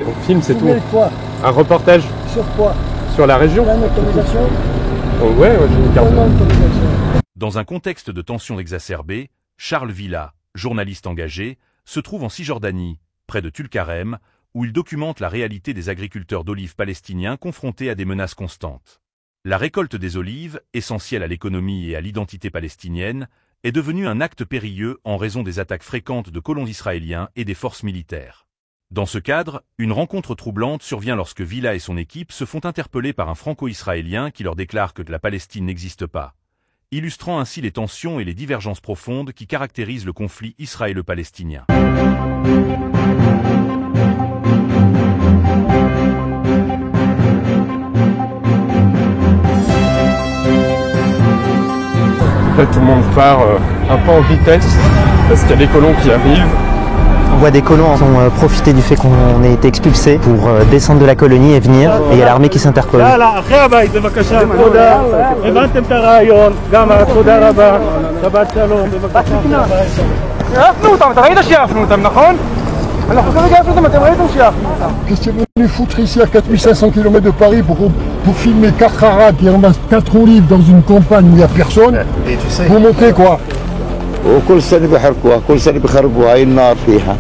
On filme, c'est tout. Quoi? Un reportage Sur quoi? sur la région. T'as une autorisation? Oh, ouais, j'ai une carte. Dans un contexte de tensions exacerbées, Charles Villa, journaliste engagé, se trouve en Cisjordanie, près de Tulkarem, où il documente la réalité des agriculteurs d'olives palestiniens confrontés à des menaces constantes. La récolte des olives, essentielle à l'économie et à l'identité palestinienne, est devenue un acte périlleux en raison des attaques fréquentes de colons israéliens et des forces militaires. Dans ce cadre, une rencontre troublante survient lorsque Villa et son équipe se font interpeller par un franco-israélien qui leur déclare que la Palestine n'existe pas, illustrant ainsi les tensions et les divergences profondes qui caractérisent le conflit israélo-palestinien. Là, tout le monde part un peu en vitesse parce qu'il y a des colons qui arrivent. On voit des colons qui ont profité du fait qu'on ait été expulsés pour descendre de la colonie et venir, et il y a l'armée qui s'interpose. Qu'est-ce que tu es venu foutre ici à 4500 km de Paris pour filmer 4 Arabes qui ramassent 4 olives dans une campagne où il n'y a personne? Et tu sais, Pour montrer quoi? وكل سنة بيحرقوها كل سنة بيخربوها هاي النار فيها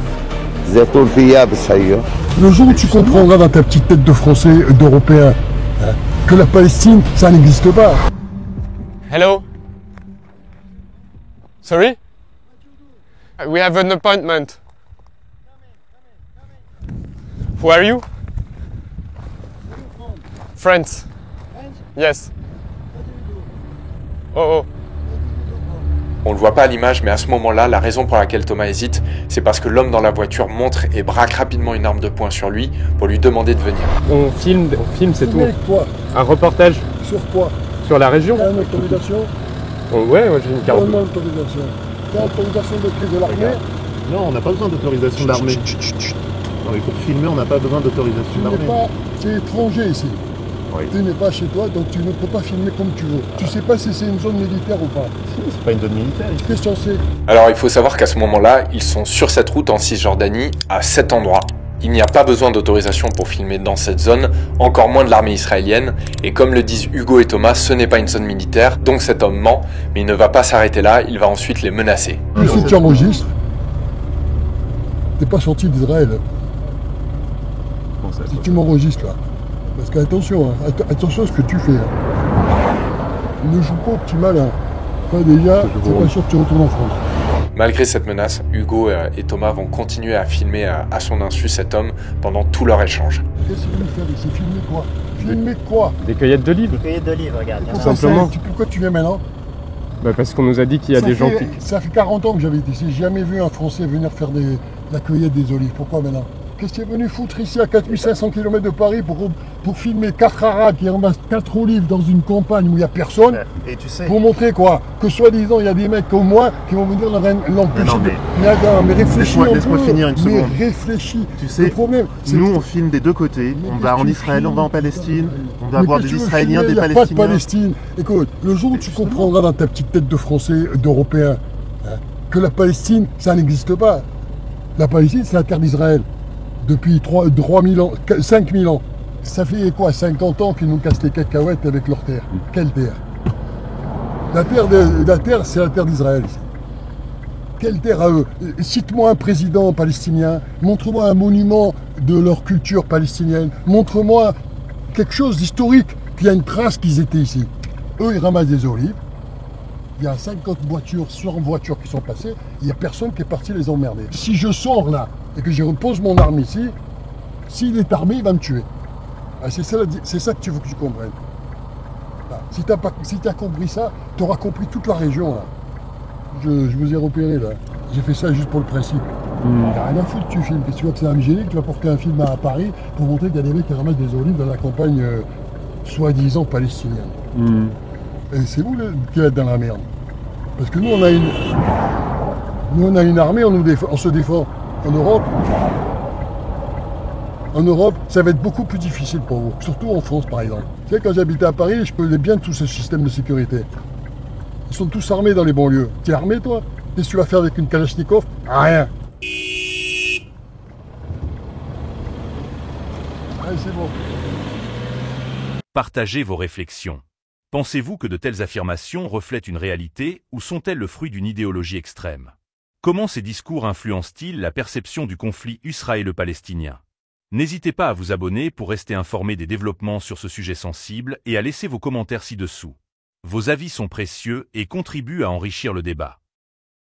زيتون في يابس هيو. Le jour où tu comprendras dans ta petite tête de Français, d'Européen, que la Palestine, ça n'existe pas. Hello? Sorry? We have an appointment. Who are you? France. Yes. Oh. On ne le voit pas à l'image, mais à ce moment-là, la raison pour laquelle Thomas hésite, c'est parce que l'homme dans la voiture montre et braque rapidement une arme de poing sur lui pour lui demander de venir. On filme, c'est tout. Quoi? Un reportage Sur quoi? sur la région. T'as une autorisation? Oh, ouais, j'ai une carte. Donne-moi l'autorisation. T'as l'autorisation de prise de l'armée? non, on n'a pas besoin d'autorisation d'armée. Non, mais pour filmer, on n'a pas besoin d'autorisation Tu n'es d'armée. pas... C'est étranger ici. Oui. Tu n'es pas chez toi, donc tu ne peux pas filmer comme tu veux. Tu sais pas si c'est une zone militaire ou pas. C'est pas une zone militaire. Qu'est-ce que tu en sais? Alors il faut savoir qu'à ce moment-là, ils sont sur cette route en Cisjordanie, à cet endroit. Il n'y a pas besoin d'autorisation pour filmer dans cette zone, encore moins de l'armée israélienne, et comme le disent Hugo et Thomas, ce n'est pas une zone militaire, donc cet homme ment, mais il ne va pas s'arrêter là, il va ensuite les menacer. Si tu enregistres, t'es pas sorti d'Israël. Bon, ça, Si tu m'enregistres là. Parce qu'attention, attention à ce que tu fais. Ne joue pas au petit malin. Enfin, déjà, c'est pas sûr que tu retournes en France. Malgré cette menace, Hugo et Thomas vont continuer à filmer à son insu cet homme pendant tout leur échange. Qu'est-ce que vous faire ici? Filmer quoi? Filmer quoi? Des cueillettes d'olives. Cueillette d'olives, regarde. Pourquoi simplement. Pourquoi tu viens maintenant? Parce qu'on nous a dit qu'il y a des gens qui... Ça fait 40 ans que j'habite ici. J'ai jamais vu un Français venir faire la cueillette des olives. Pourquoi maintenant? Qu'est-ce que tu es venu foutre ici à 4500 km de Paris pour filmer 4 Arabes qui ramassent 4 olives dans une campagne où il n'y a personne? Et tu sais, Pour montrer quoi? Que soi-disant il y a des mecs comme moi qui vont venir l'empêcher. non, Mais réfléchis un peu. laisse-moi finir une seconde. Mais réfléchis. tu sais, Le problème, c'est nous que- on filme des deux côtés. Mais On qu'est-ce va que en tu Israël, on filmes? va en Palestine, on va Mais voir qu'est-ce des que tu veux Israéliens, filmer? des Il n'y a pas de Palestiniens. Palestine. Écoute, le jour où tu comprendras dans ta petite tête de Français, d'Européen, que la Palestine, ça n'existe pas. La Palestine, c'est la terre d'Israël. Depuis 3000 ans, 5000 ans. Ça fait quoi, 50 ans qu'ils nous cassent les cacahuètes avec leur terre? Quelle terre? La terre, c'est la terre d'Israël. Quelle terre à eux? Cite-moi un président palestinien, montre-moi un monument de leur culture palestinienne, montre-moi quelque chose d'historique, qu'il y a une trace qu'ils étaient ici. Eux, ils ramassent des olives. Il y a 50 voitures, 100 voitures qui sont passées, il n'y a personne qui est parti les emmerder. Si je sors là et que je repose mon arme ici, s'il est armé, il va me tuer. Ah, c'est ça que tu veux que tu comprennes. Ah, si tu as compris ça, tu auras compris toute la région là. Je vous ai repéré là. J'ai fait ça juste pour le principe. Il n'y a rien à foutre, tu filmes. Qu'est-ce que tu vois que c'est Angélique? Tu vas porter un film à Paris pour montrer qu'il y a des mecs qui ramassent des olives dans la campagne soi-disant palestinienne. Et c'est vous qui êtes dans la merde. Parce que nous, on a une armée, on se défend. En Europe, ça va être beaucoup plus difficile pour vous. Surtout en France, par exemple. Tu sais, quand j'habitais à Paris, je connais bien tout ce système de sécurité. Ils sont tous armés dans les banlieues. Tu es armé, toi? Qu'est-ce que tu vas faire avec une Kalachnikov? Rien. Allez, c'est bon. Partagez vos réflexions. Pensez-vous que de telles affirmations reflètent une réalité ou sont-elles le fruit d'une idéologie extrême? Comment ces discours influencent-ils la perception du conflit israélo-palestinien? N'hésitez pas à vous abonner pour rester informé des développements sur ce sujet sensible et à laisser vos commentaires ci-dessous. Vos avis sont précieux et contribuent à enrichir le débat.